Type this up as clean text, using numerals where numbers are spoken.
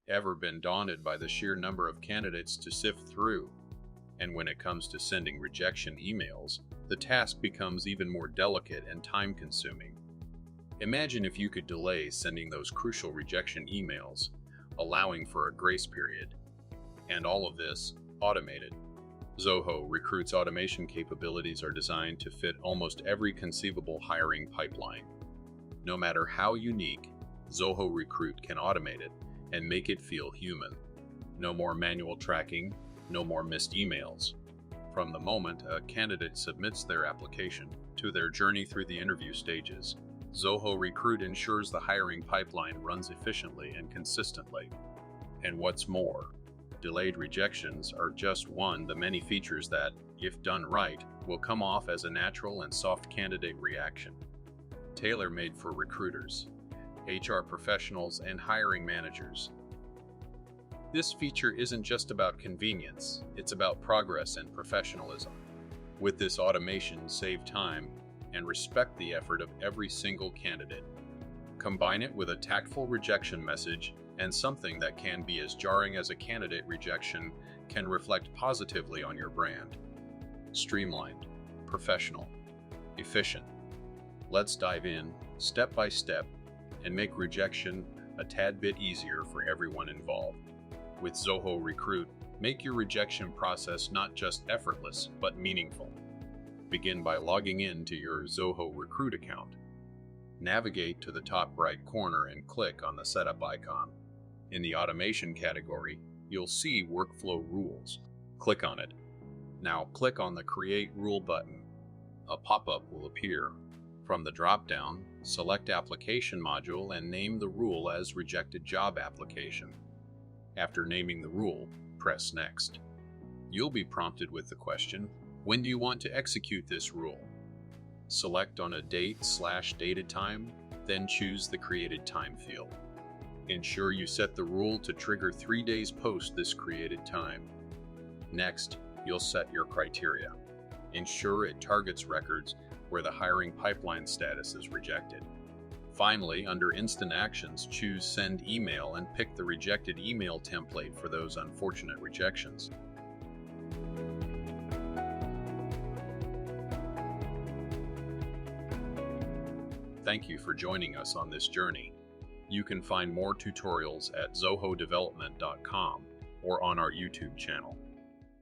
Ever been daunted by the sheer number of candidates to sift through? And when it comes to sending rejection emails, the task becomes even more delicate and time-consuming. Imagine if you could delay sending those crucial rejection emails, allowing for a grace period. And all of this automated. Zoho Recruit's automation capabilities are designed to fit almost every conceivable hiring pipeline. No matter how unique, Zoho Recruit can automate it and make it feel human. No more manual tracking, no more missed emails. From the moment a candidate submits their application to their journey through the interview stages, Zoho Recruit ensures the hiring pipeline runs efficiently and consistently. And what's more, delayed rejections are just one of the many features that, if done right, will come off as a natural and soft candidate reaction. Tailor-made for recruiters, HR professionals, and hiring managers. This feature isn't just about convenience, it's about progress and professionalism. With this automation, save time and respect the effort of every single candidate. Combine it with a tactful rejection message, and something that can be as jarring as a candidate rejection can reflect positively on your brand. Streamlined, professional, efficient. Let's dive in, step by step, and make rejection a tad bit easier for everyone involved. With Zoho Recruit, make your rejection process not just effortless, but meaningful. Begin by logging in to your Zoho Recruit account. Navigate to the top right corner and click on the setup icon. In the automation category, you'll see Workflow Rules. Click on it. Now click on the Create Rule button. A pop-up will appear. From the drop-down, select Application Module and name the rule as Rejected Job Application. After naming the rule, press Next. You'll be prompted with the question, when do you want to execute this rule? Select on a date/dated time, then choose the created time field. Ensure you set the rule to trigger 3 days post this created time. Next, you'll set your criteria. Ensure it targets records where the hiring pipeline status is rejected. Finally, under Instant Actions, choose Send Email and pick the rejected email template for those unfortunate rejections. Thank you for joining us on this journey. You can find more tutorials at zohodevelopment.com or on our YouTube channel.